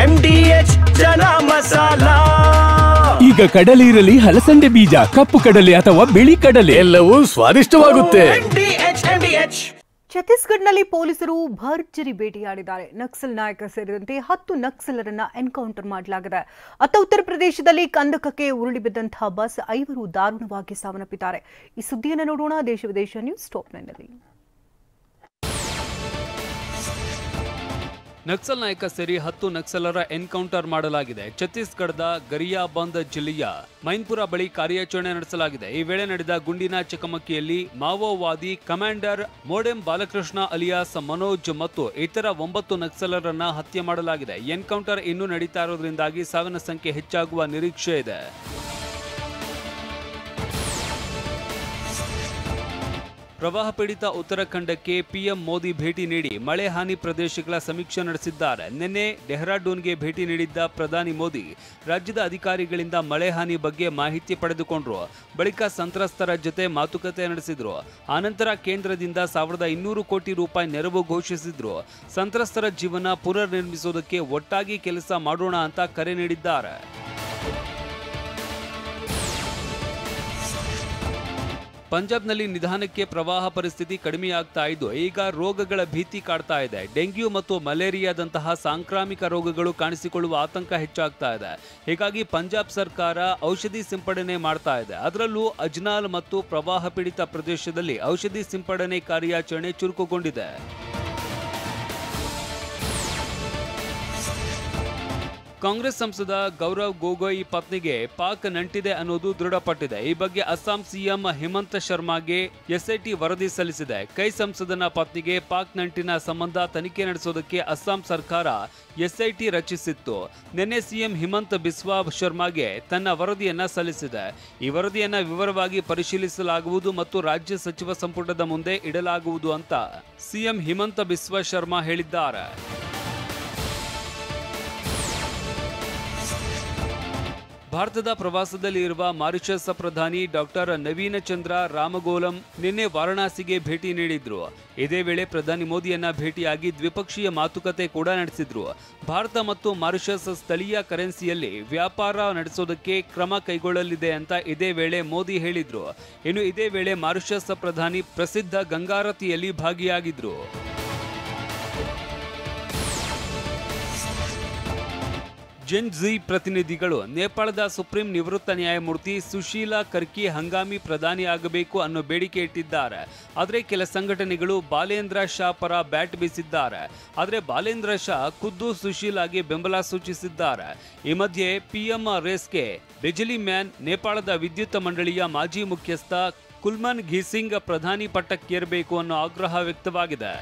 MDH ಜನ ಮಸಾಲಾ. ಈಗ ಕಡಲೆ ಇರಲಿ, ಹಲಸಂದೆ ಬೀಜ, ಕಪ್ಪು ಕಡಲೆ ಅಥವಾ ಬಿಳಿ ಕಡಲೆ, ಎಲ್ಲವೂ ಸ್ವಾದಿಷ್ಟವಾಗುತ್ತೆ. ಛತ್ತೀಸ್ಗಢನಲ್ಲಿ ಪೊಲೀಸರು ಭರ್ಜರಿ ಬೇಟೆಯಾಡಿದ್ದಾರೆ. ನಕ್ಸಲ್ ನಾಯಕ ಸೇರಿದಂತೆ 10 ನಕ್ಸಲರನ್ನ ಎನ್ಕೌಂಟರ್ ಮಾಡಲಾಗಿದೆ. ಉತ್ತರ ಪ್ರದೇಶದಲ್ಲಿ ಕಂದಕಕ್ಕೆ ಉರುಳಿ ಬಿದ್ದಂತಹ ಬಸ್ 5 ದಾರುಣವಾಗಿ ಸಾವನ್ನಪ್ಪಿದ್ದಾರೆ. ಈ ಸುದ್ದಿಯನ್ನು ನೋಡೋಣ ದೇಶ ವಿದೇಶ ನ್ಯೂಸ್ ಟಾಪ್ 9ನಲ್ಲಿ. ನಕ್ಸಲ್ ನಾಯಕ ಸೇರಿ 10 ನಕ್ಸಲರ ಎನ್ಕೌಂಟರ್ ಮಾಡಲಾಗಿದೆ. ಛತ್ತೀಸ್ಗಢದ ಗರಿಯಾಬಂದ್ ಜಿಲ್ಲೆಯ ಮೈನ್ಪುರ ಬಳಿ ಕಾರ್ಯಾಚರಣೆ ನಡೆಸಲಾಗಿದೆ. ಈ ವೇಳೆ ನಡೆದ ಗುಂಡಿನ ಚಕಮಕಿಯಲ್ಲಿ ಮಾವೋವಾದಿ ಕಮಾಂಡರ್ ಮೋಡೆಂ ಬಾಲಕೃಷ್ಣ ಅಲಿಯಾಸ್ ಮನೋಜ್ ಮತ್ತು ಇತರ 9 ನಕ್ಸಲರನ್ನ ಹತ್ಯೆ ಮಾಡಲಾಗಿದೆ. ಎನ್ಕೌಂಟರ್ ಇನ್ನೂ ನಡೀತಾ ಇರೋದ್ರಿಂದಾಗಿ ಸಾವಿನ ಸಂಖ್ಯೆ ಹೆಚ್ಚಾಗುವ ನಿರೀಕ್ಷೆ ಇದೆ. ಪ್ರವಾಹ ಪೀಡಿತ ಉತ್ತರಾಖಂಡಕ್ಕೆ ಪಿಎಂ ಮೋದಿ ಭೇಟಿ ನೀಡಿ ಮಳೆ ಹಾನಿ ಪ್ರದೇಶಗಳ ಸಮೀಕ್ಷೆ ನಡೆಸಿದ್ದಾರೆ. ನಿನ್ನೆ ಡೆಹ್ರಾಡೂನ್ಗೆ ಭೇಟಿ ನೀಡಿದ್ದ ಪ್ರಧಾನಿ ಮೋದಿ ರಾಜ್ಯದ ಅಧಿಕಾರಿಗಳಿಂದ ಮಳೆ ಹಾನಿ ಬಗ್ಗೆ ಮಾಹಿತಿ ಪಡೆದುಕೊಂಡ್ರು. ಬಳಿಕ ಸಂತ್ರಸ್ತರ ಜೊತೆ ಮಾತುಕತೆ ನಡೆಸಿದ್ರು. ಆನಂತರ ಕೇಂದ್ರದಿಂದ 1200 ಕೋಟಿ ರೂಪಾಯಿ ನೆರವು ಘೋಷಿಸಿದ್ರು. ಸಂತ್ರಸ್ತರ ಜೀವನ ಪುನರ್ ನಿರ್ಮಿಸುವುದಕ್ಕೆ ಒಟ್ಟಾಗಿ ಕೆಲಸ ಮಾಡೋಣ ಅಂತ ಕರೆ ನೀಡಿದ್ದಾರೆ. ಪಂಜಾಬ್ನಲ್ಲಿ ನಿಧಾನಕ್ಕೆ ಪ್ರವಾಹ ಪರಿಸ್ಥಿತಿ ಕಡಿಮೆಯಾಗ್ತಾ ಇದ್ದು ಈಗ ರೋಗಗಳ ಭೀತಿ ಕಾಡ್ತಾ ಇದೆ. ಡೆಂಗ್ಯೂ ಮತ್ತು ಮಲೇರಿಯಾದಂತಹ ಸಾಂಕ್ರಾಮಿಕ ರೋಗಗಳು ಕಾಣಿಸಿಕೊಳ್ಳುವ ಆತಂಕ ಹೆಚ್ಚಾಗ್ತಾ ಇದೆ. ಹೀಗಾಗಿ ಪಂಜಾಬ್ ಸರ್ಕಾರ ಔಷಧಿ ಸಿಂಪಡಣೆ ಮಾಡ್ತಾ ಇದೆ. ಅದರಲ್ಲೂ ಅಜ್ನಾಲ್ ಮತ್ತು ಪ್ರವಾಹ ಪೀಡಿತ ಪ್ರದೇಶದಲ್ಲಿ ಔಷಧಿ ಸಿಂಪಡಣೆ ಕಾರ್ಯಾಚರಣೆ ಚುರುಕುಗೊಂಡಿದೆ. ಕಾಂಗ್ರೆಸ್ ಸಂಸದ ಗೌರವ್ ಗೊಗೊಯ್ ಪತ್ನಿಗೆ ಪಾಕ್ ನಂಟಿದೆ ಅನ್ನೋದು ದೃಢಪಟ್ಟಿದೆ. ಈ ಬಗ್ಗೆ ಅಸ್ಸಾಂ ಸಿಎಂ ಹಿಮಂತ ಶರ್ಮಾಗೆ ಎಸ್ಐಟಿ ವರದಿ ಸಲ್ಲಿಸಿದೆ. ಕೈ ಸಂಸದನ ಪತ್ನಿಗೆ ಪಾಕ್ ನಂಟಿನ ಸಂಬಂಧ ತನಿಖೆ ನಡೆಸೋದಕ್ಕೆ ಅಸ್ಸಾಂ ಸರ್ಕಾರ ಎಸ್ಐಟಿ ರಚಿಸಿತ್ತು. ನಿನ್ನೆ ಸಿಎಂ ಹಿಮಂತ ಬಿಸ್ವಾ ಶರ್ಮಾಗೆ ತನ್ನ ವರದಿಯನ್ನ ಸಲ್ಲಿಸಿದೆ. ಈ ವರದಿಯನ್ನ ವಿವರವಾಗಿ ಪರಿಶೀಲಿಸಲಾಗುವುದು ಮತ್ತು ರಾಜ್ಯ ಸಚಿವ ಸಂಪುಟದ ಮುಂದೆ ಇಡಲಾಗುವುದು ಅಂತ ಸಿಎಂ ಹಿಮಂತ ಬಿಸ್ವಾ ಶರ್ಮಾ ಹೇಳಿದ್ದಾರೆ. ಭಾರತದ ಪ್ರವಾಸದಲ್ಲಿ ಇರುವ ಮಾರಿಷಸ್ ಪ್ರಧಾನಿ ಡಾಕ್ಟರ್ ನವೀನ ಚಂದ್ರ ರಾಮಗೋಲಂ ನಿನ್ನೆ ವಾರಣಾಸಿಗೆ ಭೇಟಿ ನೀಡಿದ್ರು. ಇದೇ ವೇಳೆ ಪ್ರಧಾನಿ ಮೋದಿಯನ್ನ ಭೇಟಿಯಾಗಿ ದ್ವಿಪಕ್ಷೀಯ ಮಾತುಕತೆ ಕೂಡ ನಡೆಸಿದ್ರು. ಭಾರತ ಮತ್ತು ಮಾರಿಷಸ್ ಸ್ಥಳೀಯ ಕರೆನ್ಸಿಯಲ್ಲಿ ವ್ಯಾಪಾರ ನಡೆಸೋದಕ್ಕೆ ಕ್ರಮ ಕೈಗೊಳ್ಳಲಿದೆ ಅಂತ ಇದೇ ವೇಳೆ ಮೋದಿ ಹೇಳಿದ್ರು. ಇನ್ನು ಇದೇ ವೇಳೆ ಮಾರಿಷಸ್ ಪ್ರಧಾನಿ ಪ್ರಸಿದ್ಧ ಗಂಗಾರತಿಯಲ್ಲಿ ಭಾಗಿಯಾಗಿದ್ರು. ಜೆನ್ ಝಿ ಪ್ರತಿನಿಧಿಗಳು ನೇಪಾಳದ ಸುಪ್ರೀಂ ನಿವೃತ್ತ ನ್ಯಾಯಮೂರ್ತಿ ಸುಶೀಲಾ ಕರ್ಕಿ ಹಂಗಾಮಿ ಪ್ರಧಾನಿ ಆಗಬೇಕು ಅನ್ನೋ ಬೇಡಿಕೆ ಇಟ್ಟಿದ್ದಾರೆ. ಆದರೆ ಕೆಲ ಸಂಘಟನೆಗಳು ಬಾಲೇಂದ್ರ ಶಾ ಪರ ಬ್ಯಾಟ್ ಬೀಸಿದ್ದಾರೆ. ಆದರೆ ಬಾಲೇಂದ್ರ ಶಾ ಖುದ್ದು ಸುಶೀಲಾಗೆ ಬೆಂಬಲ ಸೂಚಿಸಿದ್ದಾರೆ. ಈ ಮಧ್ಯೆ ಪಿಎಂ ರೇಸ್ಗೆ ಬಿಜಲಿ ಮ್ಯಾನ್ ನೇಪಾಳದ ವಿದ್ಯುತ್ ಮಂಡಳಿಯ ಮಾಜಿ ಮುಖ್ಯಸ್ಥ ಕುಲ್ಮನ್ ಘೀಸಿಂಗ್ ಪ್ರಧಾನಿ ಪಟ್ಟಕ್ಕೇರಬೇಕು ಅನ್ನೋ ಆಗ್ರಹ ವ್ಯಕ್ತವಾಗಿದೆ.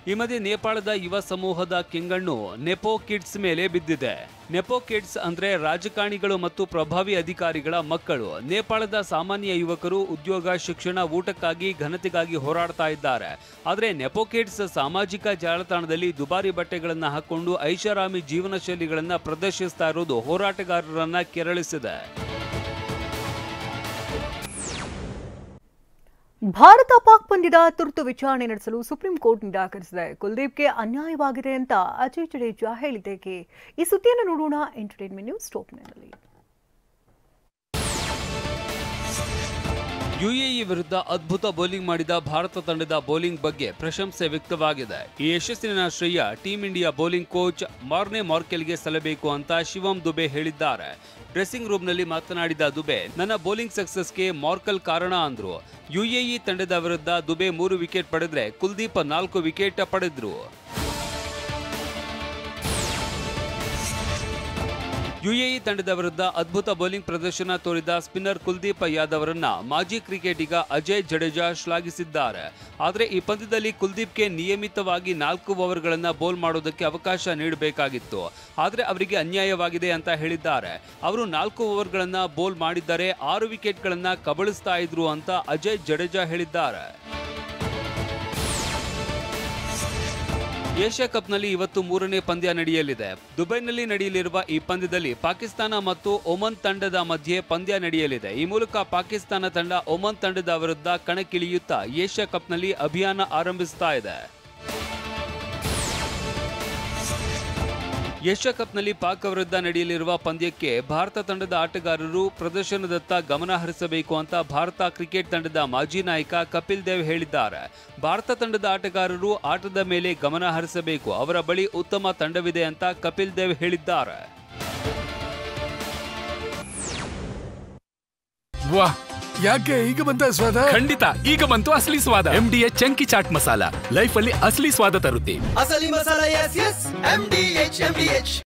ಈ ಮಧ್ಯೆ ನೇಪಾಳದ ಯುವ ಸಮೂಹದ ಕೆಂಗಣ್ಣು ನೆಪೋ ಕಿಡ್ಸ್ ಮೇಲೆ ಬಿದ್ದಿದೆ. ನೆಪೋ ಕಿಡ್ಸ್ ಅಂದ್ರೆ ರಾಜಕಾರಣಿಗಳು ಮತ್ತು ಪ್ರಭಾವಿ ಅಧಿಕಾರಿಗಳ ಮಕ್ಕಳು. ನೇಪಾಳದ ಸಾಮಾನ್ಯ ಯುವಕರು ಉದ್ಯೋಗ, ಶಿಕ್ಷಣ, ಊಟಕ್ಕಾಗಿ, ಘನತೆಗಾಗಿ ಹೋರಾಡ್ತಾ ಇದ್ದಾರೆ. ಆದರೆ ನೆಪೋ ಕಿಡ್ಸ್ ಸಾಮಾಜಿಕ ಜಾಲತಾಣದಲ್ಲಿ ದುಬಾರಿ ಬಟ್ಟೆಗಳನ್ನು ಹಾಕೊಂಡು ಐಷಾರಾಮಿ ಜೀವನ ಶೈಲಿಗಳನ್ನು ಪ್ರದರ್ಶಿಸ್ತಾ ಇರೋದು ಹೋರಾಟಗಾರರನ್ನ ಕೆರಳಿಸಿದೆ. ಭಾರತ ಪಾಕ್ ಪಂದ್ಯದ ತುರ್ತು ವಿಚಾರಣೆ ನಡೆಸಲು ಸುಪ್ರೀಂ ಕೋರ್ಟ್ ನಿರಾಕರಿಸಿದೆ. ಕುಲ್ದೀಪ್ಗೆ ಅನ್ಯಾಯವಾಗಿದೆ ಅಂತ ಅಜಯ್ ಜಡೇಜಾ ಹೇಳಿದ್ದೇಕೆ? ಈ ಸುದ್ದಿಯನ್ನು ನೋಡೋಣ ಎಂಟರ್ಟೈನ್ಮೆಂಟ್ ನ್ಯೂಸ್ ಟಾಪ್ 9ನಲ್ಲಿ. ಯುಎಇ ವಿರುದ್ಧ ಅದ್ಭುತ ಬೌಲಿಂಗ್ ಮಾಡಿದ ಭಾರತ ತಂಡದ ಬೌಲಿಂಗ್ ಬಗ್ಗೆ ಪ್ರಶಂಸೆ ವ್ಯಕ್ತವಾಗಿದೆ. ಈ ಯಶಸ್ಸಿನ ಶ್ರೇಯ ಟೀಂ ಇಂಡಿಯಾ ಬೌಲಿಂಗ್ ಕೋಚ್ ಮಾರ್ನೆ ಮಾರ್ಕೆಲ್ಗೆ ಸಲ್ಲಬೇಕು ಅಂತ ಶಿವಂ ದುಬೆ ಹೇಳಿದ್ದಾರೆ. ಡ್ರೆಸ್ಸಿಂಗ್ ರೂಮ್ನಲ್ಲಿ ಮಾತನಾಡಿದ ದುಬೆ, ನನ್ನ ಬೌಲಿಂಗ್ ಸಕ್ಸಸ್ಗೆ ಮಾರ್ಕೆಲ್ ಕಾರಣ ಅಂದ್ರು. ಯುಎಇ ತಂಡದ ವಿರುದ್ಧ ದುಬೆ 3 ವಿಕೆಟ್ ಪಡೆದ್ರೆ ಕುಲ್ದೀಪ್ 4 ವಿಕೆಟ್ ಪಡೆದ್ರು. ಯುಎಇ ತಂಡದ ವಿರುದ್ಧ ಅದ್ಭುತ ಬೌಲಿಂಗ್ ಪ್ರದರ್ಶನ ತೋರಿದ ಸ್ಪಿನ್ನರ್ ಕುಲ್ದೀಪ್ ಯಾದವ್ ಅವರನ್ನ ಮಾಜಿ ಕ್ರಿಕೆಟಿಗ ಅಜಯ್ ಜಡೇಜಾ ಶ್ಲಾಘಿಸಿದ್ದಾರೆ. ಆದರೆ ಈ ಪಂದ್ಯದಲ್ಲಿ ಕುಲ್ದೀಪ್ಗೆ ನಿಯಮಿತವಾಗಿ 4 ಓವರ್ಗಳನ್ನು ಬೌಲ್ ಮಾಡೋದಕ್ಕೆ ಅವಕಾಶ ನೀಡಬೇಕಾಗಿತ್ತು. ಆದರೆ ಅವರಿಗೆ ಅನ್ಯಾಯವಾಗಿದೆ ಅಂತ ಹೇಳಿದ್ದಾರೆ. ಅವರು 4 ಓವರ್ಗಳನ್ನು ಬೌಲ್ ಮಾಡಿದ್ದರೆ 6 ವಿಕೆಟ್ಗಳನ್ನು ಕಬಳಿಸ್ತಾ ಇದ್ರು ಅಂತ ಅಜಯ್ ಜಡೇಜಾ ಹೇಳಿದ್ದಾರೆ. ಏಷ್ಯಾ ಕಪ್ನಲ್ಲಿ ಇವತ್ತು 3ನೇ ಪಂದ್ಯ ನಡೆಯಲಿದೆ. ದುಬೈನಲ್ಲಿ ನಡೆಯಲಿರುವ ಈ ಪಂದ್ಯದಲ್ಲಿ ಪಾಕಿಸ್ತಾನ ಮತ್ತು ಒಮನ್ ತಂಡದ ಮಧ್ಯೆ ಪಂದ್ಯ ನಡೆಯಲಿದೆ. ಈ ಮೂಲಕ ಪಾಕಿಸ್ತಾನ ತಂಡ ಒಮನ್ ತಂಡದ ವಿರುದ್ಧ ಕಣಕ್ಕಿಳಿಯುತ್ತಾ ಏಷ್ಯಾ ಕಪ್ನಲ್ಲಿ ಅಭಿಯಾನ ಆರಂಭಿಸ್ತಾ ಇದೆ. ಏಷ್ಯಾ ಕಪ್ನಲ್ಲಿ ಪಾಕ್ ವಿರುದ್ಧ ನಡೆಯಲಿರುವ ಪಂದ್ಯಕ್ಕೆ ಭಾರತ ತಂಡದ ಆಟಗಾರರು ಪ್ರದರ್ಶನದತ್ತ ಗಮನ ಹರಿಸಬೇಕು ಅಂತ ಭಾರತ ಕ್ರಿಕೆಟ್ ತಂಡದ ಮಾಜಿ ನಾಯಕ ಕಪಿಲ್ ದೇವ್ ಹೇಳಿದ್ದಾರೆ. ಭಾರತ ತಂಡದ ಆಟಗಾರರು ಆಟದ ಮೇಲೆ ಗಮನ ಹರಿಸಬೇಕು, ಅವರ ಬಳಿ ಉತ್ತಮ ತಂಡವಿದೆ ಅಂತ ಕಪಿಲ್ ದೇವ್ ಹೇಳಿದ್ದಾರೆ. ವಾಹ್, ಯಾಕೆ ಈಗ ಬಂತ ಸ್ವಾದ? ಖಂಡಿತ ಈಗ ಬಂತು ಅಸಲಿ ಸ್ವಾದ. MDH chunky chaat masala life ಅಲ್ಲಿ ಅಸಲಿ ಸ್ವಾದ ತರುತ್ತೆ. ಅಸಲಿ ಮಸಾಲ, ಎಸ್ ಎಸ್ MDH.